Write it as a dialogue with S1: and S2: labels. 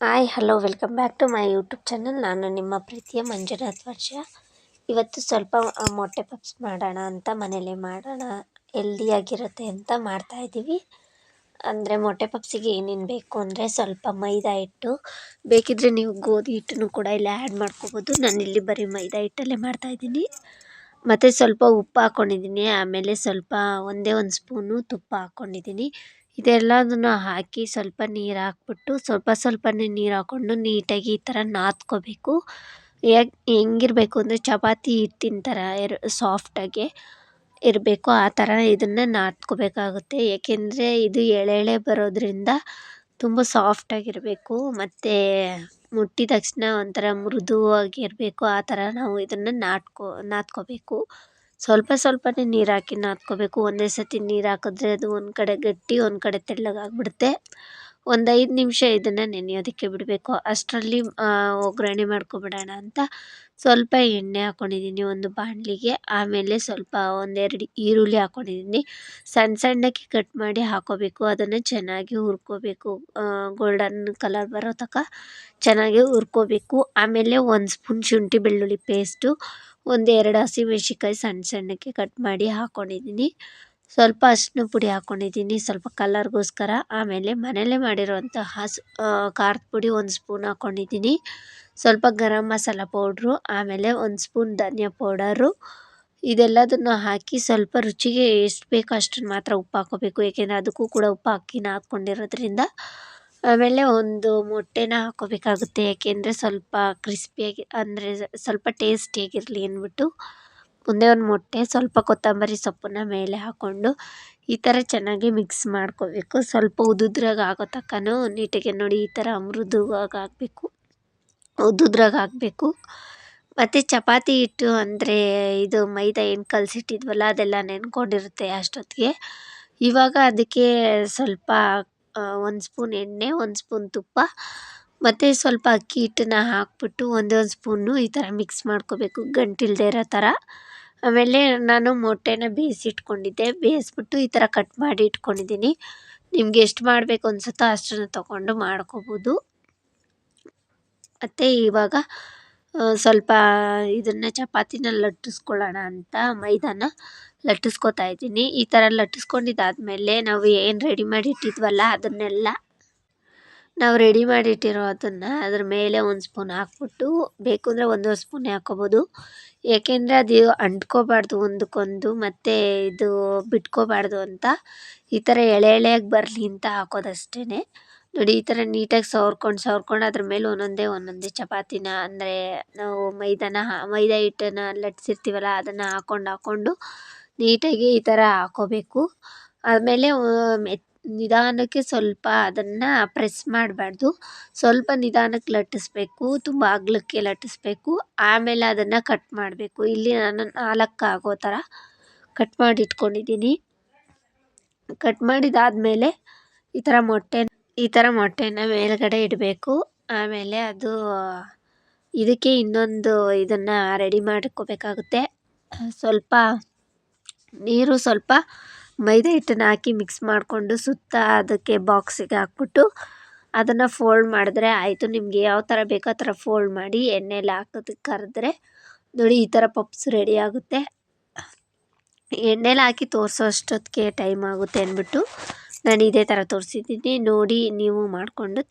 S1: Hi hello welcome back to my YouTube channel. ನಾನು ನಿಮ್ಮ ಪ್ರೀತಿಯ ಮಂಜುನಾಥ್ ವರ್ಷ. ಇವತ್ತು ಸ್ವಲ್ಪ ಮೊಟ್ಟೆ ಪಪ್ಸ್ ಮಾಡೋಣ ಅಂತ ಮನೇಲಿ ಮಾಡೋಣ, ಹೆಲ್ದಿಯಾಗಿರುತ್ತೆ ಅಂತ ಮಾಡ್ತಾಯಿದ್ದೀವಿ. ಅಂದರೆ ಮೊಟ್ಟೆ ಪಪ್ಸಿಗೆ ಏನೇನು ಬೇಕು ಅಂದರೆ ಸ್ವಲ್ಪ ಮೈದಾ ಹಿಟ್ಟು ಬೇಕಿದ್ದರೆ ನೀವು ಗೋಧಿ ಹಿಟ್ಟನ್ನು ಕೂಡ ಇಲ್ಲಿ ಆ್ಯಡ್ ಮಾಡ್ಕೋಬೋದು. ನಾನಿಲ್ಲಿ ಬರೀ ಮೈದಾ ಹಿಟ್ಟಲ್ಲೇ ಮಾಡ್ತಾಯಿದ್ದೀನಿ. ಮತ್ತು ಸ್ವಲ್ಪ ಉಪ್ಪು ಹಾಕ್ಕೊಂಡಿದ್ದೀನಿ, ಆಮೇಲೆ ಸ್ವಲ್ಪ ಒಂದೇ ಒಂದು ಸ್ಪೂನು ತುಪ್ಪ ಹಾಕ್ಕೊಂಡಿದ್ದೀನಿ. ಇದೆಲ್ಲದನ್ನು ಹಾಕಿ ಸ್ವಲ್ಪ ನೀರು ಹಾಕ್ಬಿಟ್ಟು ಸ್ವಲ್ಪನೇ ನೀರು ಹಾಕ್ಕೊಂಡು ನೀಟಾಗಿ ಈ ಥರ ನಾದ್ಕೋಬೇಕು. ಹೆಂಗಿರಬೇಕು ಅಂದರೆ ಚಪಾತಿ ಹಿಟ್ಟಿನ ಥರ ಸಾಫ್ಟಾಗಿ ಇರಬೇಕು, ಆ ಥರ ಇದನ್ನು ನಾದ್ಕೋಬೇಕಾಗುತ್ತೆ. ಏಕೆಂದರೆ ಇದು ಎಳೆ ಬರೋದ್ರಿಂದ ತುಂಬ ಸಾಫ್ಟಾಗಿರಬೇಕು ಮತ್ತು ಮುಟ್ಟಿದ ತಕ್ಷಣ ಒಂಥರ ಮೃದುವಾಗಿರಬೇಕು. ಆ ಥರ ನಾವು ಇದನ್ನು ನಾದ್ಕೋಬೇಕು. ಸ್ವಲ್ಪನೇ ನೀರು ಹಾಕಿ ನಾದ್ಕೋಬೇಕು. ಒಂದೇ ಸತಿ ನೀರು ಹಾಕಿದ್ರೆ ಅದು ಒಂದು ಕಡೆ ಗಟ್ಟಿ ಒಂದು ಕಡೆ ತೆಳ್ಳಗಾಗ್ಬಿಡುತ್ತೆ. ಒಂದು 5 ನಿಮಿಷ ಇದನ್ನು ನೆನೆಯೋದಕ್ಕೆ ಬಿಡಬೇಕು. ಅಷ್ಟರಲ್ಲಿ ಒಗ್ಗರಣೆ ಮಾಡ್ಕೊಬಿಡೋಣ ಅಂತ ಸ್ವಲ್ಪ ಎಣ್ಣೆ ಹಾಕ್ಕೊಂಡಿದ್ದೀನಿ ಒಂದು ಬಾಣಲಿಗೆ. ಆಮೇಲೆ ಸ್ವಲ್ಪ 1-2 ಈರುಳ್ಳಿ ಹಾಕ್ಕೊಂಡಿದ್ದೀನಿ. ಸಣ್ಣಕ್ಕೆ ಕಟ್ ಮಾಡಿ ಹಾಕ್ಕೋಬೇಕು. ಅದನ್ನು ಚೆನ್ನಾಗಿ ಹುರ್ಕೋಬೇಕು, ಗೋಲ್ಡನ್ ಕಲರ್ ಬರೋ ತನಕ ಚೆನ್ನಾಗಿ ಹುರ್ಕೋಬೇಕು. ಆಮೇಲೆ 1 ಸ್ಪೂನ್ ಶುಂಠಿ ಬೆಳ್ಳುಳ್ಳಿ ಪೇಸ್ಟು, 1-2 ಹಸಿಮೆಣ್ಸಿನ್ಕಾಯಿ ಸಣ್ಣಕ್ಕೆ ಕಟ್ ಮಾಡಿ ಹಾಕ್ಕೊಂಡಿದ್ದೀನಿ. ಸ್ವಲ್ಪ ಅರಿಶಿನ ಪುಡಿ ಹಾಕ್ಕೊಂಡಿದ್ದೀನಿ ಸ್ವಲ್ಪ ಕಲರ್ಗೋಸ್ಕರ. ಆಮೇಲೆ ಮನೆಯಲ್ಲೇ ಮಾಡಿರುವಂತಹ ಖಾರದ ಪುಡಿ 1 ಸ್ಪೂನ್ ಹಾಕ್ಕೊಂಡಿದ್ದೀನಿ. ಸ್ವಲ್ಪ ಗರಂ ಮಸಾಲ ಪೌಡ್ರು, ಆಮೇಲೆ 1 ಸ್ಪೂನ್ ಧನಿಯಾ ಪೌಡರು. ಇದೆಲ್ಲದನ್ನು ಹಾಕಿ ಸ್ವಲ್ಪ ರುಚಿಗೆ ಎಷ್ಟು ಬೇಕೋ ಅಷ್ಟನ್ನು ಮಾತ್ರ ಉಪ್ಪು ಹಾಕ್ಕೋಬೇಕು, ಏಕೆಂದರೆ ಅದಕ್ಕೂ ಕೂಡ ಉಪ್ಪು ಹಾಕಿ ನಾದ್ಕೊಂಡಿರೋದ್ರಿಂದ. ಆಮೇಲೆ ಒಂದು ಮೊಟ್ಟೆನ ಹಾಕ್ಕೋಬೇಕಾಗುತ್ತೆ, ಏಕೆಂದರೆ ಸ್ವಲ್ಪ ಕ್ರಿಸ್ಪಿಯಾಗಿ ಅಂದರೆ ಸ್ವಲ್ಪ ಟೇಸ್ಟಿಯಾಗಿರಲಿ ಅಂದ್ಬಿಟ್ಟು. ಒಂದೇ ಒಂದು ಮೊಟ್ಟೆ, ಸ್ವಲ್ಪ ಕೊತ್ತಂಬರಿ ಸೊಪ್ಪನ್ನ ಮೇಲೆ ಹಾಕ್ಕೊಂಡು ಈ ಥರ ಚೆನ್ನಾಗಿ ಮಿಕ್ಸ್ ಮಾಡ್ಕೋಬೇಕು. ಸ್ವಲ್ಪ ಉದುದ್ರಾಗ ಆಗೋ ತನಕನೂ ನೀಟಾಗಿ ನೋಡಿ ಈ ಥರ ಮೃದುವಾಗಿ ಆಗಬೇಕು, ಉದುದ್ರಾಗ ಆಗಬೇಕು. ಮತ್ತು ಚಪಾತಿ ಹಿಟ್ಟು ಅಂದರೆ ಇದು ಮೈದಾ ಏನು ಕಲಸಿಟ್ಟಿದ್ವಲ್ಲ ಅದೆಲ್ಲ ನೆನ್ಕೊಂಡಿರುತ್ತೆ ಅಷ್ಟೊತ್ತಿಗೆ. ಇವಾಗ ಅದಕ್ಕೆ ಸ್ವಲ್ಪ 1 ಸ್ಪೂನ್ ಎಣ್ಣೆ, 1 ಸ್ಪೂನ್ ತುಪ್ಪ ಮತ್ತು ಸ್ವಲ್ಪ ಅಕ್ಕಿ ಹಿಟ್ಟನ್ನ ಹಾಕ್ಬಿಟ್ಟು ಒಂದೇ ಸ್ಪೂನು ಈ ಥರ ಮಿಕ್ಸ್ ಮಾಡ್ಕೋಬೇಕು, ಗಂಟಿಲ್ಲದೆ ಇರೋ ಥರ. ಆಮೇಲೆ ನಾನು ಮೊಟ್ಟೆನ ಬೇಯಿಸ್ಬಿಟ್ಟು ಈ ಥರ ಕಟ್ ಮಾಡಿ ಇಟ್ಕೊಂಡಿದ್ದೀನಿ. ನಿಮ್ಗೆ ಎಷ್ಟು ಮಾಡಬೇಕು ಅನಿಸುತ್ತೋ ಅಷ್ಟನ್ನು ತೊಗೊಂಡು ಮಾಡ್ಕೋಬೋದು. ಮತ್ತು ಇವಾಗ ಸ್ವಲ್ಪ ಇದನ್ನು ಚಪಾತಿನ ಲಟ್ಟಿಸ್ಕೊಳ್ಳೋಣ ಅಂತ ಮೈದಾನ ಲಟ್ಟಿಸ್ಕೊತಾ ಇದ್ದೀನಿ. ಈ ಥರ ಲಟ್ಟಿಸ್ಕೊಂಡಿದ್ದಾದಮೇಲೆ ನಾವು ಏನು ರೆಡಿ ಮಾಡಿ ಇಟ್ಟಿದ್ವಲ್ಲ ಅದನ್ನೆಲ್ಲ ನಾವು ರೆಡಿ ಮಾಡಿಟ್ಟಿರೋ ಅದನ್ನು ಅದ್ರ ಮೇಲೆ 1 ಸ್ಪೂನ್ ಹಾಕ್ಬಿಟ್ಟು, ಬೇಕು ಅಂದರೆ 1 ಸ್ಪೂನೇ ಹಾಕ್ಕೋಬೋದು. ಏಕೆಂದರೆ ಅದು ಅಂಟ್ಕೋಬಾರ್ದು ಒಂದಕ್ಕೊಂದು, ಮತ್ತು ಇದು ಬಿಟ್ಕೋಬಾರ್ದು ಅಂತ ಈ ಥರ ಎಳೆಯಾಗಿ ಬರಲಿ ಅಂತ ಹಾಕೋದಷ್ಟೇ. ನೋಡಿ ಈ ಥರ ನೀಟಾಗಿ ಸವರ್ಕೊಂಡು ಅದ್ರ ಮೇಲೆ ಒಂದೊಂದೇ ಚಪಾತಿನ ಅಂದರೆ ನಾವು ಮೈದಾ ಹಿಟ್ಟನ್ನು ಲಟ್ಟಿಸಿರ್ತೀವಲ್ಲ ಅದನ್ನು ಹಾಕ್ಕೊಂಡು ನೀಟಾಗಿ ಈ ಥರ ಹಾಕ್ಕೋಬೇಕು. ಆಮೇಲೆ ನಿಧಾನಕ್ಕೆ ಸ್ವಲ್ಪ ಅದನ್ನು ಪ್ರೆಸ್ ಮಾಡಬಾರ್ದು, ಸ್ವಲ್ಪ ನಿಧಾನಕ್ಕೆ ಲಟ್ಟಿಸ್ಬೇಕು, ತುಂಬ ಅಗಲಕ್ಕೆ ಲಟ್ಟಿಸ್ಬೇಕು. ಆಮೇಲೆ ಅದನ್ನು ಕಟ್ ಮಾಡಬೇಕು. ಇಲ್ಲಿ ನಾನು 4 ಆಗೋ ಥರ ಕಟ್ ಮಾಡಿ ಇಟ್ಕೊಂಡಿದ್ದೀನಿ. ಕಟ್ ಮಾಡಿದಾದಮೇಲೆ ಈ ಥರ ಮೊಟ್ಟೆನ ಮೇಲ್ಗಡೆ ಇಡಬೇಕು. ಆಮೇಲೆ ಅದು ಇದಕ್ಕೆ ಇನ್ನೊಂದು ಇದನ್ನು ರೆಡಿ ಮಾಡ್ಕೋಬೇಕಾಗುತ್ತೆ. ಸ್ವಲ್ಪ ನೀರು, ಸ್ವಲ್ಪ ಮೈದಾ ಹಿಟ್ಟನ್ನು ಹಾಕಿ ಮಿಕ್ಸ್ ಮಾಡಿಕೊಂಡು ಸುತ್ತ ಅದಕ್ಕೆ ಬಾಕ್ಸಿಗೆ ಹಾಕ್ಬಿಟ್ಟು ಅದನ್ನು ಫೋಲ್ಡ್ ಮಾಡಿದ್ರೆ ಆಯಿತು. ನಿಮಗೆ ಯಾವ ಥರ ಬೇಕೋ ಆ ಥರ ಫೋಲ್ಡ್ ಮಾಡಿ ಎಣ್ಣೆಲಿ ಹಾಕೋದಕ್ಕೆ ಕರೆದ್ರೆ ನೋಡಿ ಈ ಥರ ಪಪ್ಸ್ ರೆಡಿ ಆಗುತ್ತೆ. ಎಣ್ಣೆಲಿ ಹಾಕಿ ತೋರಿಸೋ ಅಷ್ಟೊತ್ತಿಗೆ ಟೈಮ್ ಆಗುತ್ತೆ ಅಂದ್ಬಿಟ್ಟು ನಾನು ಇದೇ ಥರ ತೋರಿಸಿದ್ದೀನಿ. ನೋಡಿ ನೀವು ಮಾಡಿಕೊಂಡು